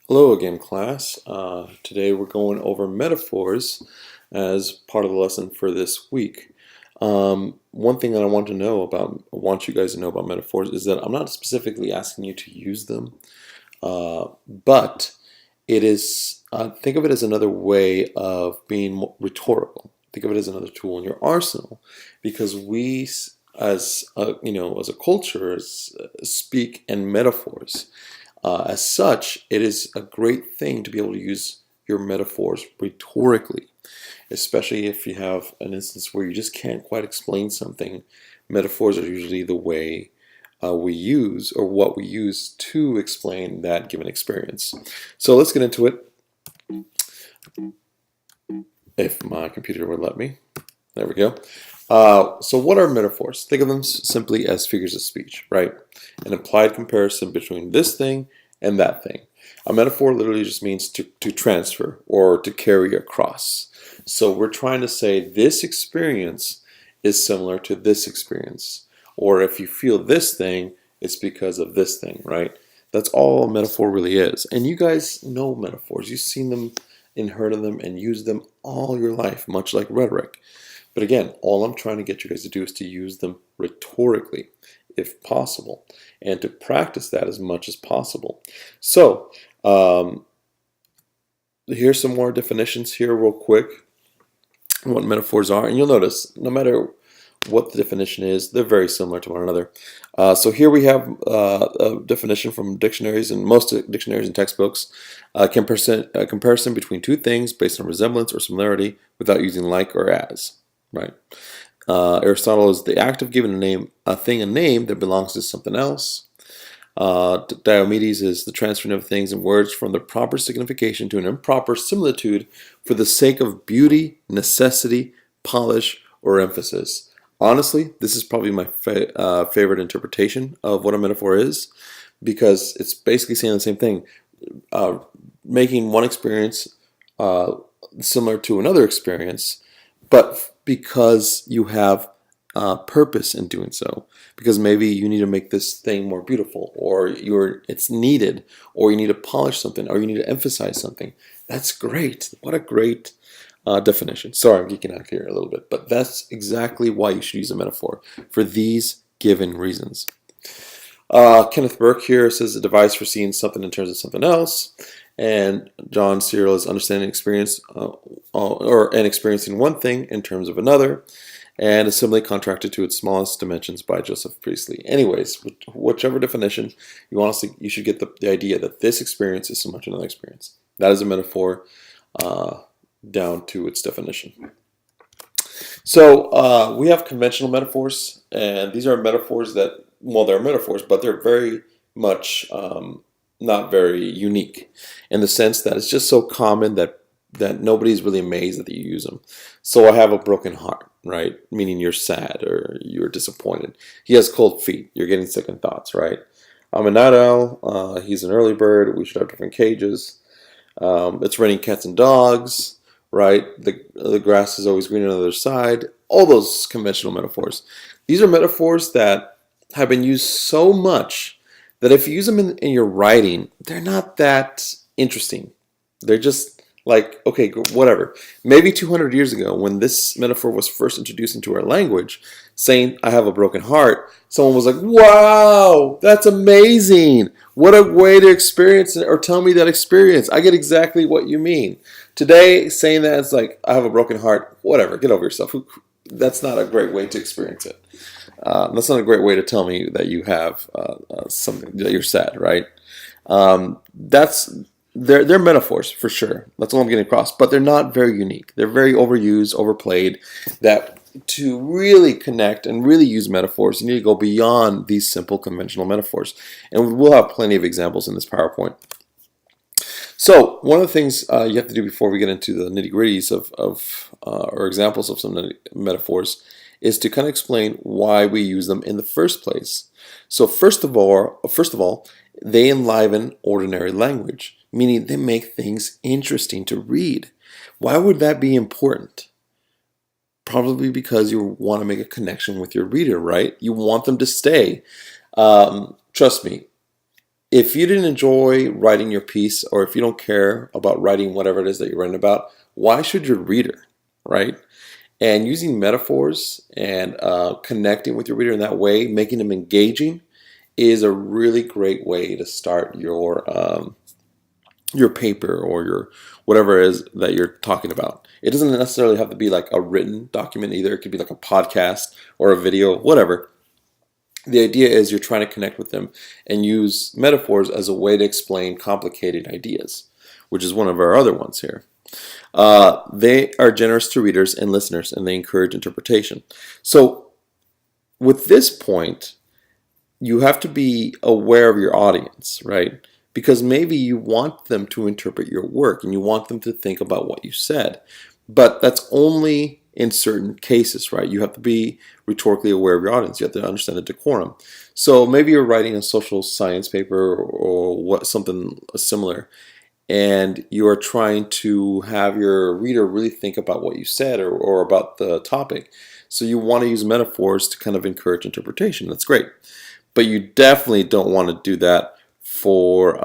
Hello again, class. Today we're going over metaphors as part of the lesson for this week. One thing that I want you guys to know about metaphors is that I'm not specifically asking you to use them, but it is, think of it as another way of being rhetorical. Think of it as another tool in your arsenal, because we, as a culture, speak in metaphors. As such, it is a great thing to be able to use your metaphors rhetorically, especially if you have an instance where you just can't quite explain something. Metaphors are usually the way we use, or what we use to explain that given experience. So let's get into it, if my computer would let me. There we go. So what are metaphors? Think of them simply as figures of speech, right? An implied comparison between this thing and that thing. A metaphor literally just means to transfer or to carry across. So we're trying to say this experience is similar to this experience. Or if you feel this thing, it's because of this thing, right? That's all a metaphor really is. And you guys know metaphors. You've seen them and heard of them and used them all your life, much like rhetoric. But again, all I'm trying to get you guys to do is to use them rhetorically, if possible, and to practice that as much as possible. So, here's some more definitions here real quick, what metaphors are. And you'll notice, no matter what the definition is, they're very similar to one another. So here we have a definition from dictionaries, and most dictionaries and textbooks. A comparison between two things based on resemblance or similarity without using like or as. Right. Aristotle is the act of giving a thing a name that belongs to something else. Diomedes is the transferring of things and words from their proper signification to an improper similitude for the sake of beauty, necessity, polish, or emphasis. Honestly, this is probably my favorite interpretation of what a metaphor is, because it's basically saying the same thing, making one experience similar to another experience, but because you have purpose in doing so, because maybe you need to make this thing more beautiful, or it's needed, or you need to polish something, or you need to emphasize something. That's great. What a great definition. Sorry, I'm geeking out here a little bit, but that's exactly why you should use a metaphor, for these given reasons. Kenneth Burke here says a device for seeing something in terms of something else. And John Searle is understanding experience and experiencing one thing in terms of another, and assembly contracted to its smallest dimensions by Joseph Priestley. Anyways, whichever definition you want to see, you should get the idea that this experience is so much another experience. That is a metaphor down to its definition. So we have conventional metaphors, and these are metaphors that, well, they're metaphors, but they're very much not very unique, in the sense that it's just so common that nobody's really amazed that you use them. So I have a broken heart, right? Meaning you're sad or you're disappointed. He has cold feet. You're getting second thoughts, right? I'm a night owl. He's an early bird. We should have different cages. It's raining cats and dogs, right? The grass is always green on the other side. All those conventional metaphors. These are metaphors that have been used so much that if you use them in your writing, they're not that interesting. They're just like, okay, whatever. Maybe 200 years ago, when this metaphor was first introduced into our language, saying, I have a broken heart, someone was like, wow, that's amazing. What a way to experience it, or tell me that experience. I get exactly what you mean. Today, saying that, it's like, I have a broken heart, whatever, get over yourself. That's not a great way to experience it. That's not a great way to tell me that you have something, that you're sad, right? They're metaphors for sure. That's all I'm getting across. But they're not very unique. They're very overused, overplayed. That to really connect and really use metaphors, you need to go beyond these simple conventional metaphors. And we'll have plenty of examples in this PowerPoint. So one of the things you have to do before we get into the nitty-gritties or examples of some metaphors is to kind of explain why we use them in the first place. So first of all, they enliven ordinary language, meaning they make things interesting to read. Why would that be important? Probably because you want to make a connection with your reader, right? You want them to stay. Trust me, if you didn't enjoy writing your piece, or if you don't care about writing whatever it is that you're writing about, why should your reader, right? And using metaphors and connecting with your reader in that way, making them engaging, is a really great way to start your paper or your whatever it is that you're talking about. It doesn't necessarily have to be like a written document either. It could be like a podcast or a video, whatever. The idea is you're trying to connect with them and use metaphors as a way to explain complicated ideas, which is one of our other ones here. They are generous to readers and listeners, and they encourage interpretation. So with this point, you have to be aware of your audience, right? Because maybe you want them to interpret your work and you want them to think about what you said. But that's only in certain cases, right? You have to be rhetorically aware of your audience. You have to understand the decorum. So maybe you're writing a social science paper or something similar, and you are trying to have your reader really think about what you said or about the topic. So you want to use metaphors to kind of encourage interpretation. That's great. But you definitely don't want to do that for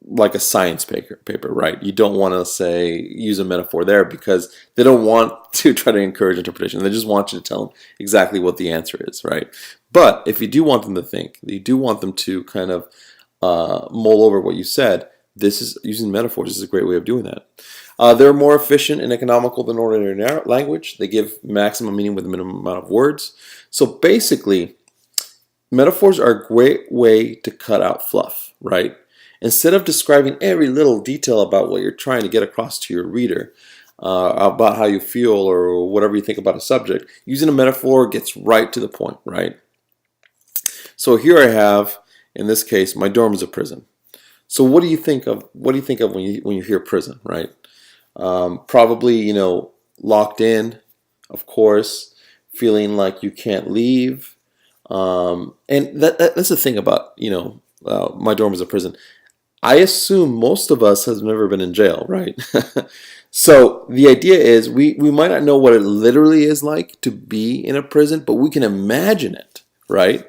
like a science paper, right? You don't want to say use a metaphor there because they don't want to try to encourage interpretation. They just want you to tell them exactly what the answer is, right? But if you do want them to think, you do want them to kind of mull over what you said, this is using metaphors. This is a great way of doing that. They're more efficient and economical than ordinary language. They give maximum meaning with a minimum amount of words. So basically, metaphors are a great way to cut out fluff, right? Instead of describing every little detail about what you're trying to get across to your reader, about how you feel or whatever you think about a subject, using a metaphor gets right to the point, right? So here I have, in this case, my dorm is a prison. So what do you think of? What do you think of when you hear prison, right? Probably, locked in, of course, feeling like you can't leave. And that's the thing about, my dorm is a prison. I assume most of us has never been in jail, right? So the idea is we might not know what it literally is like to be in a prison, but we can imagine it, right?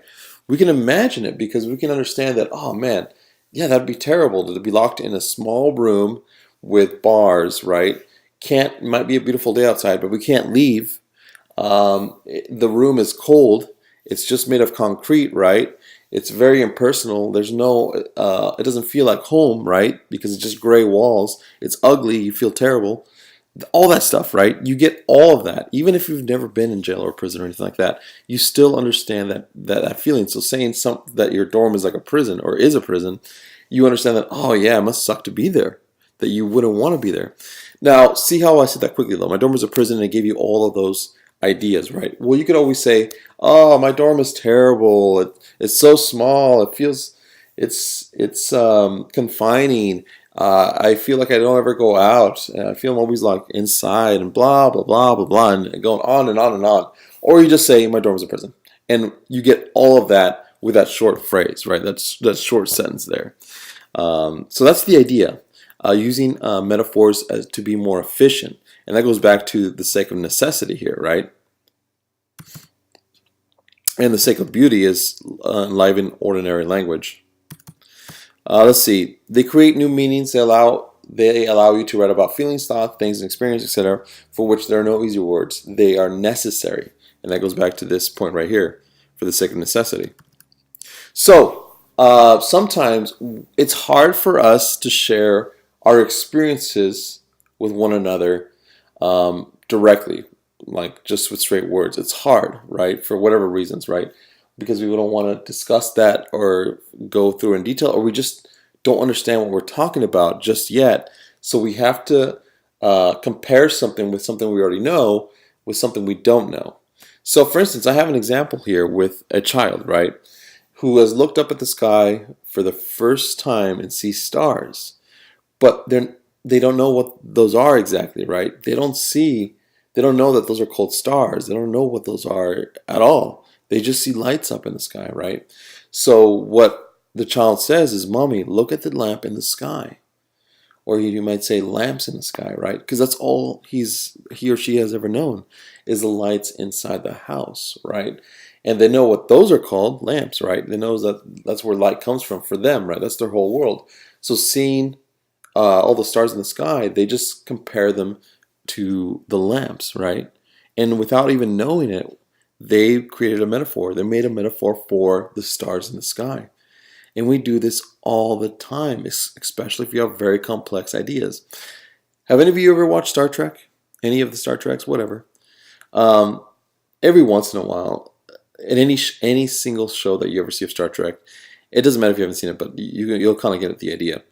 We can imagine it because we can understand that, oh man, yeah, that'd be terrible to be locked in a small room with bars, right? Might be a beautiful day outside, but we can't leave. The room is cold. It's just made of concrete, right? It's very impersonal. There's no, it doesn't feel like home, right? Because it's just gray walls. It's ugly. You feel terrible. All that stuff, right? You get all of that. Even if you've never been in jail or prison or anything like that, you still understand that feeling. So saying that your dorm is like a prison or is a prison, you understand that, oh yeah, it must suck to be there, that you wouldn't want to be there. Now, see how I said that quickly though. My dorm was a prison and it gave you all of those ideas, right? Well, you could always say, oh, my dorm is terrible. It's so small. It feels, it's confining. I feel like I don't ever go out. I feel I'm always like inside and blah, blah, blah, blah, blah, and going on and on and on. Or you just say, my dorm is a prison. And you get all of that with that short phrase, right? That short sentence there. So that's the idea, using metaphors to be more efficient. And that goes back to the sake of necessity here, right? And the sake of beauty is enliven ordinary language. Let's see. They create new meanings. They allow you to write about feelings, thoughts, things, and experiences, etc., for which there are no easy words. They are necessary. And that goes back to this point right here, for the sake of necessity. So, sometimes it's hard for us to share our experiences with one another directly, like just with straight words. It's hard, right? For whatever reasons, right? Because we don't want to discuss that or go through in detail, or we just don't understand what we're talking about just yet. So we have to compare something with something we already know with something we don't know. So for instance, I have an example here with a child, right, who has looked up at the sky for the first time and sees stars, but they don't know what those are exactly, right? They don't know that those are called stars. They don't know what those are at all. They just see lights up in the sky, right? So what the child says is, Mommy, look at the lamp in the sky. Or you might say lamps in the sky, right? Because that's all he or she has ever known is the lights inside the house, right? And they know what those are called, lamps, right? They know that that's where light comes from for them, right? That's their whole world. So seeing all the stars in the sky, they just compare them to the lamps, right? And without even knowing it, they created a metaphor. They made a metaphor for the stars in the sky. And we do this all the time, especially if you have very complex ideas. Have any of you ever watched Star Trek? Any of the Star Treks? Whatever. Um, every once in a while, in any single show that you ever see of Star Trek, it doesn't matter if you haven't seen it, but you'll kind of get at the idea.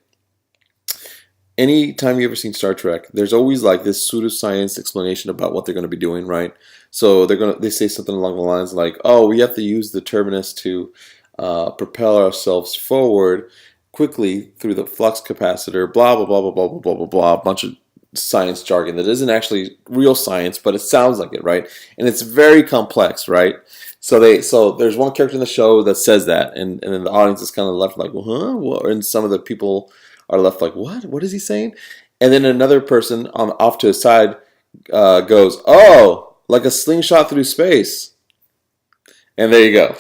Anytime you ever seen Star Trek, there's always like this pseudoscience explanation about what they're going to be doing, right? So they say something along the lines like, "Oh, we have to use the terminus to propel ourselves forward quickly through the flux capacitor." Blah blah blah blah blah blah blah blah blah. A bunch of science jargon that isn't actually real science, but it sounds like it, right? And it's very complex, right? So there's one character in the show that says that, and then the audience is kind of left like, well, huh? What? And some of the people are left like, what? What is he saying? And then another person off to his side goes, oh, like a slingshot through space. And there you go.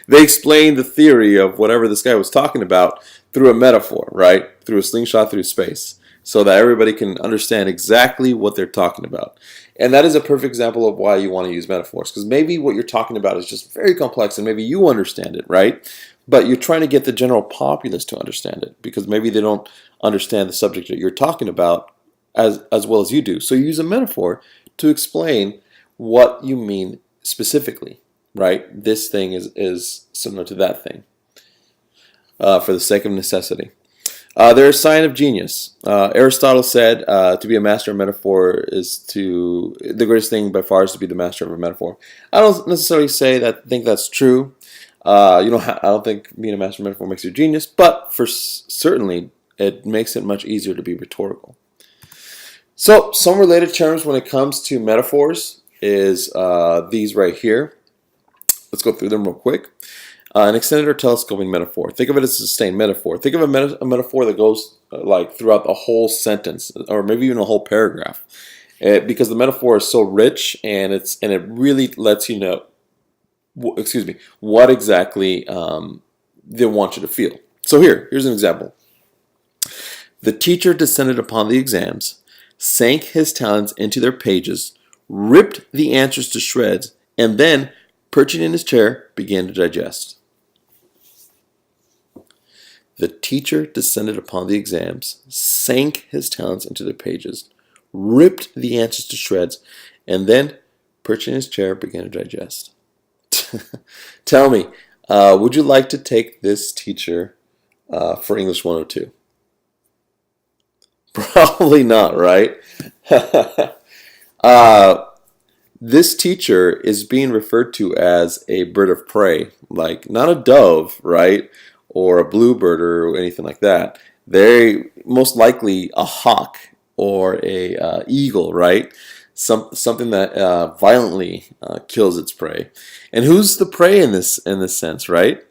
They explained the theory of whatever this guy was talking about through a metaphor, right? Through a slingshot through space, so that everybody can understand exactly what they're talking about. And that is a perfect example of why you want to use metaphors, because maybe what you're talking about is just very complex and maybe you understand it, right? But you're trying to get the general populace to understand it, because maybe they don't understand the subject that you're talking about as well as you do. So you use a metaphor to explain what you mean specifically, right? This thing is similar to that thing, for the sake of necessity. They're a sign of genius. Aristotle said to be a master of metaphor the greatest thing by far is to be the master of a metaphor. I don't necessarily think that's true. I don't think being a master of metaphor makes you a genius, but certainly it makes it much easier to be rhetorical. So some related terms when it comes to metaphors is these right here. Let's go through them real quick. An extended or telescoping metaphor. Think of it as a sustained metaphor. Think of a metaphor that goes like throughout the whole sentence, or maybe even a whole paragraph, because the metaphor is so rich and it really lets you know, what exactly they want you to feel. So here's an example. The teacher descended upon the exams, sank his talents into their pages, ripped the answers to shreds, and then, perching in his chair, began to digest. The teacher descended upon the exams, sank his talents into their pages, ripped the answers to shreds, and then, perching in his chair, began to digest. Tell me, would you like to take this teacher for English 102? Probably not, right? This teacher is being referred to as a bird of prey, like not a dove, right? Or a bluebird or anything like that. They're most likely a hawk or a eagle, right? Something that violently kills its prey. And who's the prey in this sense, right?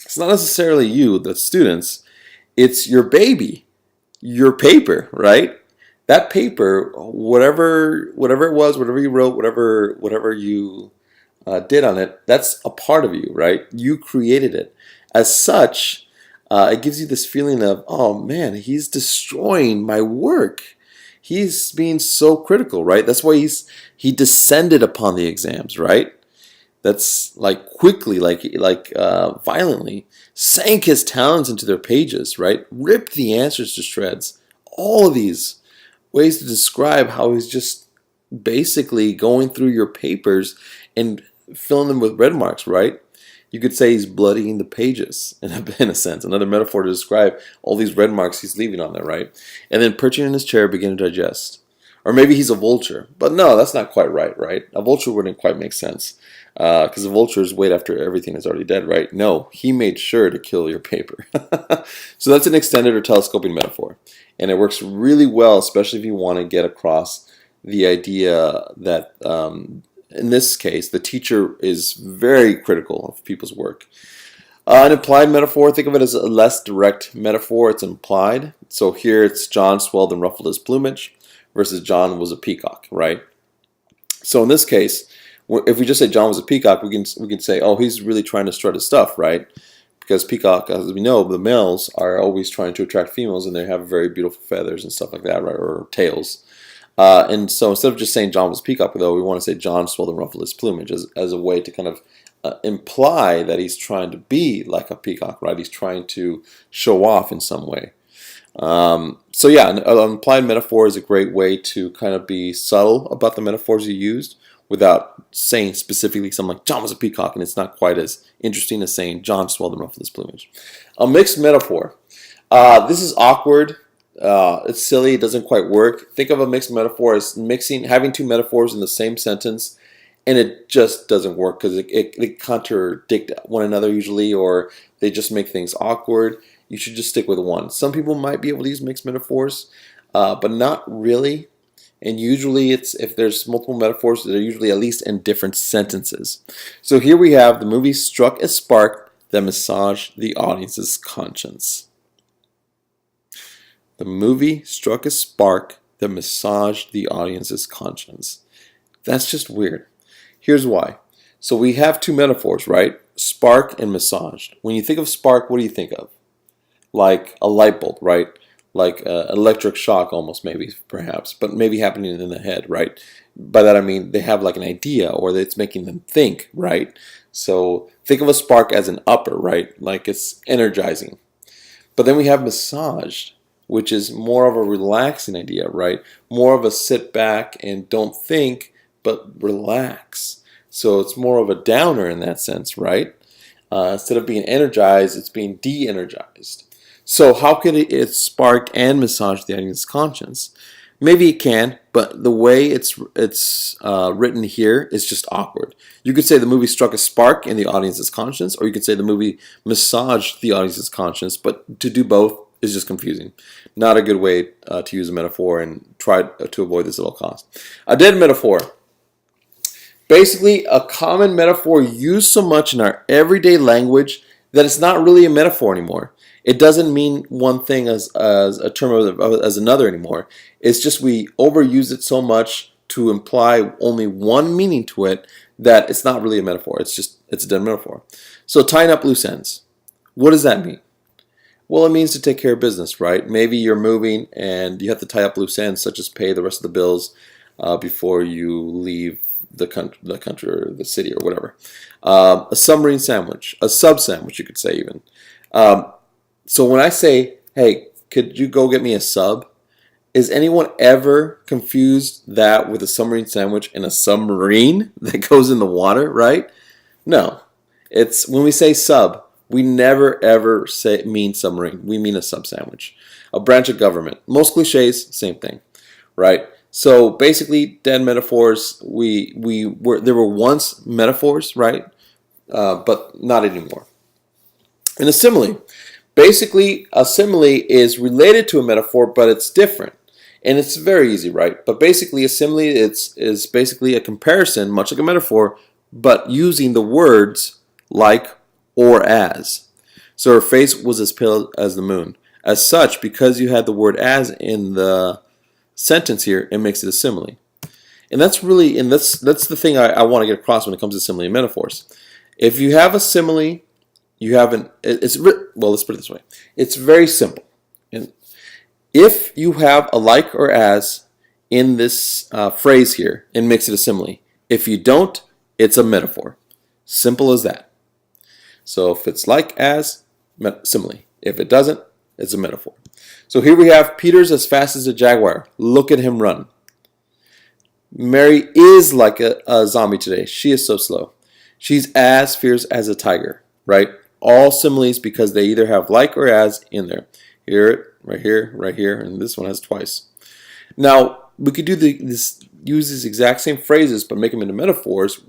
It's not necessarily you, the students. It's your baby, your paper, right? That paper, whatever it was, whatever you wrote, whatever you did on it, that's a part of you, right? You created it. As such, it gives you this feeling of, oh man, he's destroying my work. He's being so critical, right? That's why he descended upon the exams, right? That's like quickly, like violently, sank his talents into their pages, right? Ripped the answers to shreds. All of these ways to describe how he's just basically going through your papers and filling them with red marks, right? You could say he's bloodying the pages in a sense. Another metaphor to describe all these red marks he's leaving on there, right? And then perching in his chair, begin to digest. Or maybe he's a vulture. But no, that's not quite right? A vulture wouldn't quite make sense. Because the vultures wait after everything is already dead, right? No, he made sure to kill your paper. So that's an extended or telescoping metaphor. And it works really well, especially if you want to get across the idea that in this case, the teacher is very critical of people's work. An implied metaphor, think of it as a less direct metaphor. It's implied. So here it's John swelled and ruffled his plumage versus John was a peacock, right? So in this case, If we just say John was a peacock, we can say, oh, he's really trying to strut his stuff, right? Because peacock, as we know, the males are always trying to attract females, and they have very beautiful feathers and stuff like that, right, or tails. And so instead of just saying John was a peacock, though, we want to say John swelled and ruffled his plumage as a way to kind of imply that he's trying to be like a peacock, right? He's trying to show off in some way. So yeah, an implied metaphor is a great way to kind of be subtle about the metaphors you used without saying specifically something like John was a peacock, and it's not quite as interesting as saying John swelled and ruffled his plumage. A mixed metaphor. This is awkward. It's silly. It doesn't quite work. Think of a mixed metaphor as having two metaphors in the same sentence, and it just doesn't work because they contradict one another usually, or they just make things awkward. You should just stick with one. Some people might be able to use mixed metaphors, but not really. And usually if there's multiple metaphors, they're usually at least in different sentences. So here we have the movie struck a spark that massaged the audience's conscience. The movie struck a spark that massaged the audience's conscience. That's just weird. Here's why. So we have two metaphors, right? Spark and massaged. When you think of spark, what do you think of? Like a light bulb, right? Like electric shock almost, maybe, perhaps, but maybe happening in the head, right? By that I mean they have like an idea, or that it's making them think, right? So think of a spark as an upper, right? Like it's energizing. But then we have massaged, which is more of a relaxing idea, right? More of a sit back and don't think, but relax. So it's more of a downer in that sense, right? Instead of being energized, it's being de-energized. So how could it spark and massage the audience's conscience? Maybe it can, but the way it's written here is just awkward. You could say the movie struck a spark in the audience's conscience, or you could say the movie massaged the audience's conscience, but to do both is just confusing. Not a good way to use a metaphor, and try to avoid this at all costs. A dead metaphor. Basically, a common metaphor used so much in our everyday language that it's not really a metaphor anymore. It doesn't mean one thing as a term as another anymore. It's just we overuse it so much to imply only one meaning to it that it's not really a metaphor. It's a dead metaphor. So tying up loose ends. What does that mean? Well, it means to take care of business, right? Maybe you're moving and you have to tie up loose ends, such as pay the rest of the bills before you leave the country or the city or whatever. A submarine sandwich, a sub sandwich, you could say even. So when I say, hey, could you go get me a sub? Is anyone ever confused that with a submarine sandwich and a submarine that goes in the water, right? No. It's when we say sub, we never ever mean submarine. We mean a sub sandwich. A branch of government. Most cliches, same thing, right? So basically, dead metaphors, there were once metaphors, right? But not anymore. And a simile. Basically, a simile is related to a metaphor, but it's different. And it's very easy, right? But basically, a simile is basically a comparison, much like a metaphor, but using the words like or as. So her face was as pale as the moon. As such, because you had the word as in the sentence here, it makes it a simile. And that's the thing I want to get across when it comes to simile and metaphors. If you have a simile, well, let's put it this way. It's very simple. And if you have a like or as in this phrase here, it makes it a simile. If you don't, it's a metaphor. Simple as that. So if it's like as, simile. If it doesn't, it's a metaphor. So here we have Peter's as fast as a jaguar. Look at him run. Mary is like a zombie today. She is so slow. She's as fierce as a tiger, right? All similes because they either have like or as in there. Here, right here, and this one has twice. Now, we could use these exact same phrases, but make them into metaphors,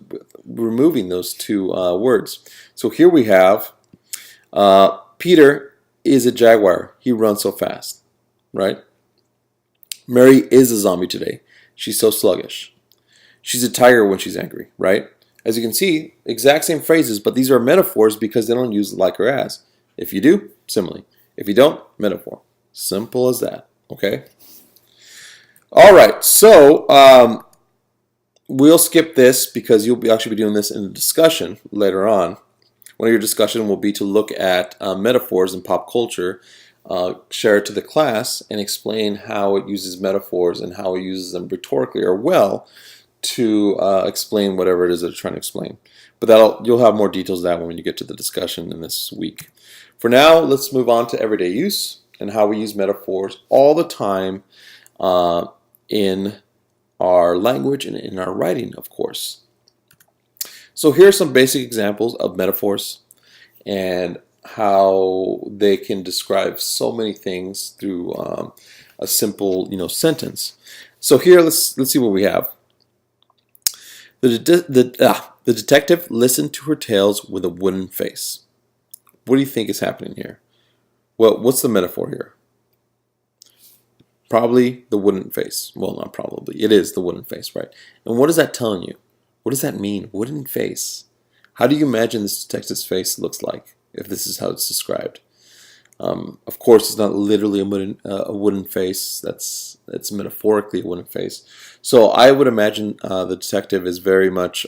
removing those two words. So here we have Peter is a jaguar. He runs so fast, right? Mary is a zombie today. She's so sluggish. She's a tiger when she's angry, right? As you can see, exact same phrases, but these are metaphors because they don't use like or as. If you do, simile. If you don't, metaphor. Simple as that, okay? All right, so we'll skip this because you'll be actually be doing this in a discussion later on. One of your discussion will be to look at metaphors in pop culture, share it to the class, and explain how it uses metaphors and how it uses them rhetorically or well to explain whatever it is that it's trying to explain. But you'll have more details of that when you get to the discussion in this week. For now, let's move on to everyday use and how we use metaphors all the time in our language and in our writing, of course. So here are some basic examples of metaphors and how they can describe so many things through a simple, sentence. So here, let's see what we have. The detective listened to her tales with a wooden face. What do you think is happening here? Well, what's the metaphor here? Probably the wooden face. Well, not probably. It is the wooden face, right? And what is that telling you? What does that mean? Wooden face. How do you imagine this detective's face looks like if this is how it's described? Of course, it's not literally a wooden face. It's metaphorically a wooden face. So I would imagine the detective is very much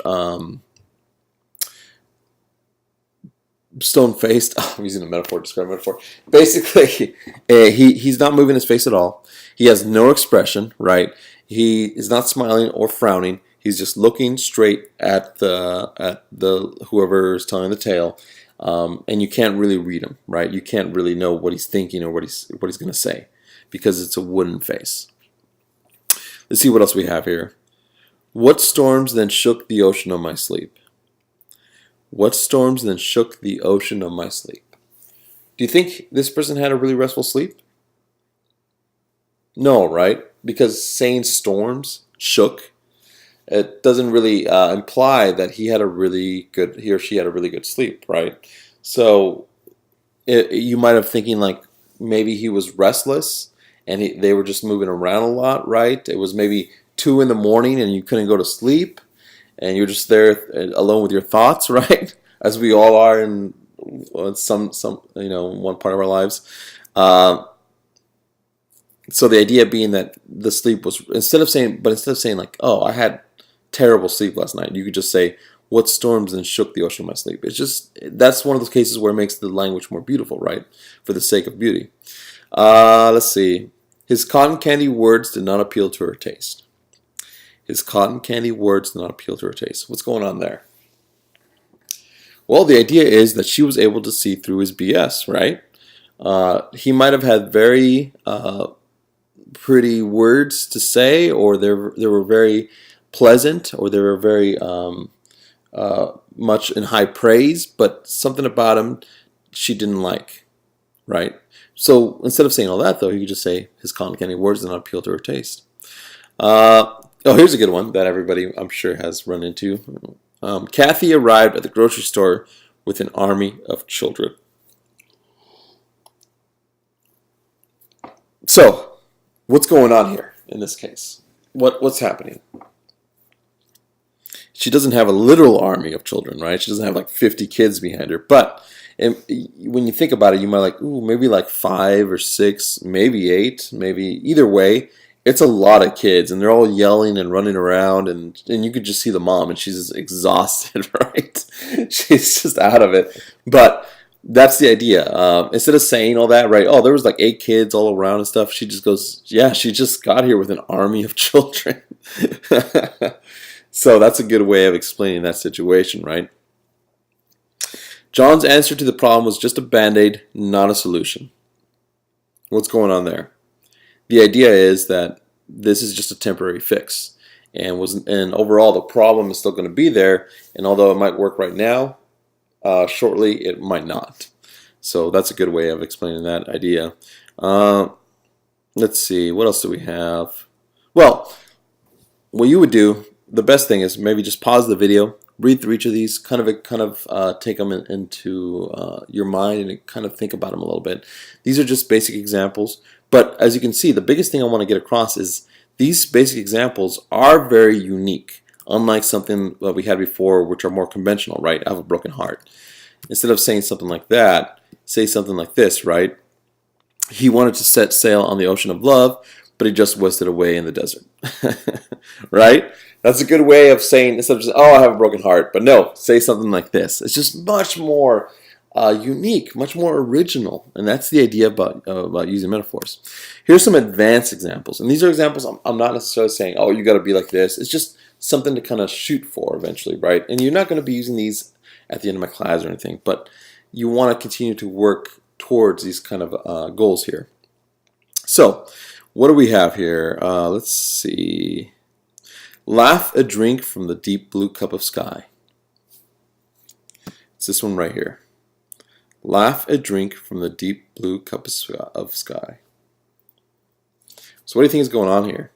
stone-faced. I'm using a metaphor to describe a metaphor. Basically, he's not moving his face at all. He has no expression, right? He is not smiling or frowning. He's just looking straight at the whoever is telling the tale, and you can't really read him, right? You can't really know what he's thinking or what he's going to say because it's a wooden face. Let's see what else we have here. What storms then shook the ocean of my sleep? What storms then shook the ocean of my sleep? Do you think this person had a really restful sleep? No, right? Because saying storms shook, it doesn't really imply that he or she had a really good sleep, right? So you might have thinking like maybe he was restless and they were just moving around a lot, right? It was maybe 2 in the morning and you couldn't go to sleep and you're just there alone with your thoughts, right? As we all are in some one part of our lives. So the idea being that the sleep was instead of saying like, oh, I had terrible sleep last night, you could just say, what storms then shook the ocean of my sleep? It's just, that's one of those cases where it makes the language more beautiful, right? For the sake of beauty. Let's see. His cotton candy words did not appeal to her taste. His cotton candy words did not appeal to her taste. What's going on there? Well, the idea is that she was able to see through his BS, right? He might have had very pretty words to say, or they were very pleasant, or they were very much in high praise, but something about him she didn't like, right? So instead of saying all that, though, you could just say his cotton candy words did not appeal to her taste. Here's a good one that everybody, I'm sure, has run into. Kathy arrived at the grocery store with an army of children. So, what's going on here in this case? What's happening? She doesn't have a literal army of children, right? She doesn't have like 50 kids behind her. But when you think about it, you might like, ooh, maybe like 5 or 6, maybe 8, maybe either way. It's a lot of kids, and they're all yelling and running around, and you could just see the mom, and she's just exhausted, right? She's just out of it. But that's the idea. Instead of saying all that, right? Oh, there was like 8 kids all around and stuff. She just goes, yeah, she just got here with an army of children. So that's a good way of explaining that situation, right? John's answer to the problem was just a band-aid, not a solution. What's going on there? The idea is that this is just a temporary fix, and overall the problem is still going to be there, and although it might work right now, shortly it might not. So that's a good way of explaining that idea. Let's see, what else do we have? Well, what you would do, the best thing is maybe just pause the video, read through each of these, kind of take them into your mind and kind of think about them a little bit. These are just basic examples, but as you can see, the biggest thing I want to get across is these basic examples are very unique, unlike something that we had before, which are more conventional, right? I have a broken heart. Instead of saying something like that, say something like this, right? He wanted to set sail on the ocean of love, but he just wasted away in the desert, right? That's a good way of saying, instead of just, oh, I have a broken heart. But no, say something like this. It's just much more unique, much more original. And that's the idea about using metaphors. Here's some advanced examples. And these are examples I'm not necessarily saying, oh, you got to be like this. It's just something to kind of shoot for eventually, right? And you're not going to be using these at the end of my class or anything, but you want to continue to work towards these kind of goals here. So, what do we have here? Let's see. Laugh a drink from the deep blue cup of sky. It's this one right here. Laugh a drink from the deep blue cup of sky. So what do you think is going on here?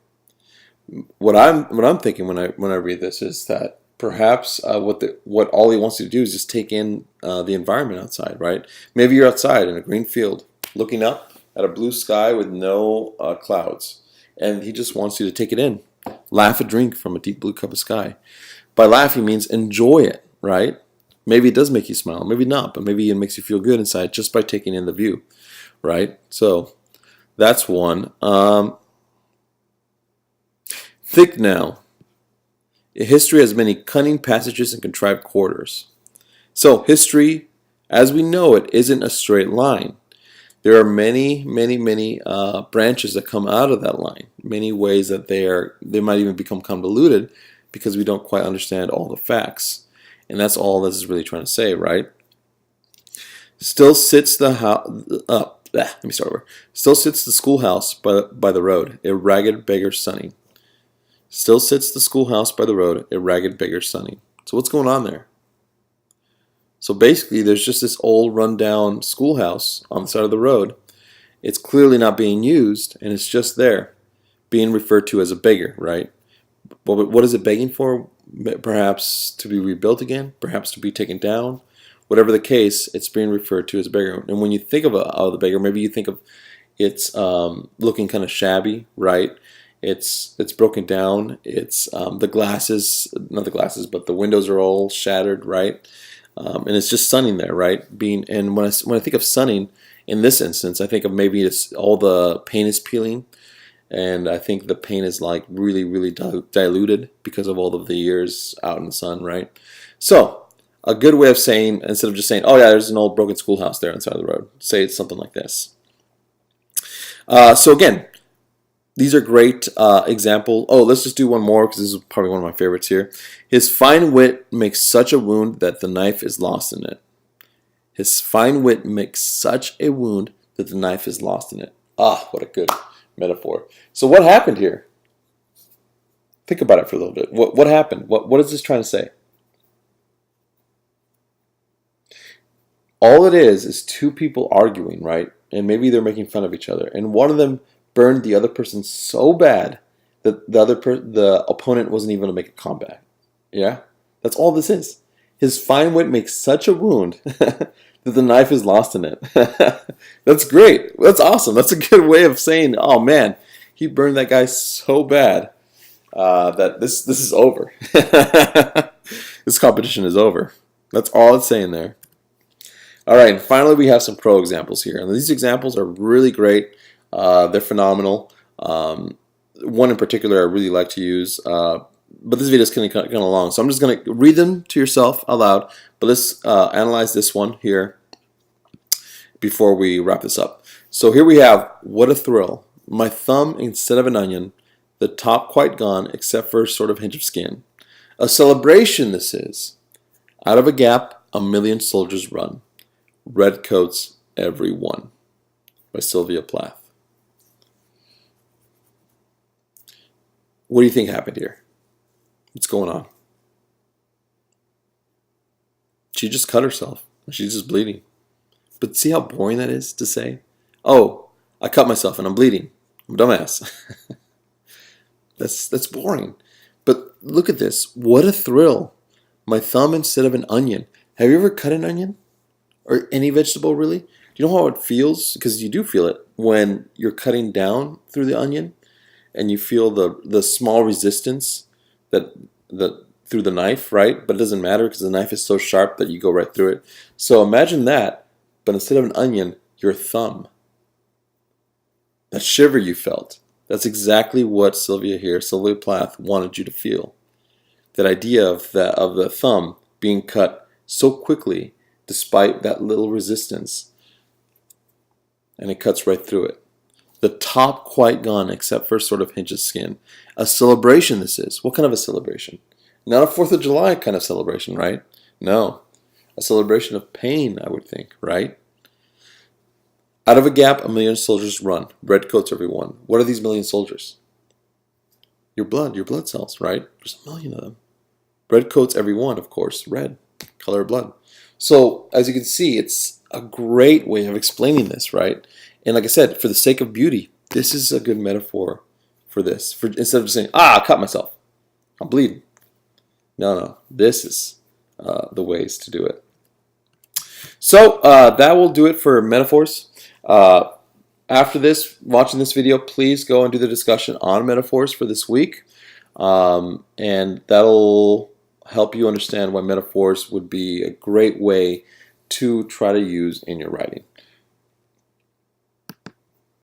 What I'm thinking when I read this is that perhaps what Ollie wants you to do is just take in the environment outside, right? Maybe you're outside in a green field, looking up at a blue sky with no clouds, and he just wants you to take it in. Laugh a drink from a deep blue cup of sky. By laugh, he means enjoy it, right? Maybe it does make you smile, maybe not, but maybe it makes you feel good inside just by taking in the view, right? So that's one. Think now. History has many cunning passages and contrived quarters. So history, as we know it, isn't a straight line. There are many branches that come out of that line. Many ways that they might even become convoluted because we don't quite understand all the facts. And that's all this is really trying to say, right? Still sits the Still sits the schoolhouse by the road, a ragged beggar sunning. Still sits the schoolhouse by the road, a ragged beggar sunning. So what's going on there? So basically, there's just this old rundown schoolhouse on the side of the road. It's clearly not being used, and it's just there, being referred to as a beggar, right? But what is it begging for? Perhaps to be rebuilt again, perhaps to be taken down. Whatever the case, it's being referred to as a beggar. And when you think of the beggar, maybe you think of it's looking kind of shabby, right? It's broken down. It's the glasses, not the glasses, but the windows are all shattered, right? And it's just sunning there, right? And when I think of sunning in this instance, I think of maybe it's all the paint is peeling, and I think the paint is like really diluted because of all of the years out in the sun, right? So a good way of saying, instead of just saying, oh yeah, there's an old broken schoolhouse there on the side of the road, say it's something like this. So again, these are great examples. Oh, let's just do one more because this is probably one of my favorites here. His fine wit makes such a wound that the knife is lost in it. His fine wit makes such a wound that the knife is lost in it. Ah, what a good metaphor. So what happened here? Think about it for a little bit. What happened? What is this trying to say? All it is two people arguing, right? And maybe they're making fun of each other. And one of them burned the other person so bad that the opponent wasn't even going to make a comeback. Yeah? That's all this is. His fine wit makes such a wound that the knife is lost in it. That's great. That's awesome. That's a good way of saying, oh man, he burned that guy so bad that this is over. This competition is over. That's all it's saying there. All right, and finally we have some pro examples here. And these examples are really great. They're phenomenal. One in particular I really like to use, but this video is kind of long, so I'm just going to read them to yourself out loud. But let's analyze this one here before we wrap this up. So here we have, what a thrill. My thumb instead of an onion, the top quite gone except for a sort of hint of skin. A celebration this is. Out of a gap, a million soldiers run. Red coats, every one. By Sylvia Plath. What do you think happened here? What's going on? She just cut herself. She's just bleeding. But see how boring that is to say? Oh, I cut myself and I'm bleeding. I'm a dumbass. That's boring. But look at this. What a thrill. My thumb instead of an onion. Have you ever cut an onion? Or any vegetable, really? Do you know how it feels? Because you do feel it when you're cutting down through the onion and you feel the small resistance that through the knife, right? But it doesn't matter because the knife is so sharp that you go right through it. So imagine that, but instead of an onion, your thumb. That shiver you felt. That's exactly what Sylvia Plath wanted you to feel. That idea of the thumb being cut so quickly despite that little resistance, and it cuts right through it. The top quite gone except for sort of hinge of skin. A celebration this is. What kind of a celebration? Not a 4th of July kind of celebration, right? No. A celebration of pain, I would think, right? Out of a gap, 1,000,000 soldiers run. Redcoats every one. What are these 1,000,000 soldiers? Your blood cells, right? There's 1,000,000 of them. Redcoats every one, of course. Red, color of blood. So, as you can see, it's a great way of explaining this, right? And like I said, for the sake of beauty, this is a good metaphor for this. Instead of just saying, I cut myself. I'm bleeding. No. This is the ways to do it. So, that will do it for metaphors. After this, watching this video, please go and do the discussion on metaphors for this week. And that'll help you understand why metaphors would be a great way to try to use in your writing.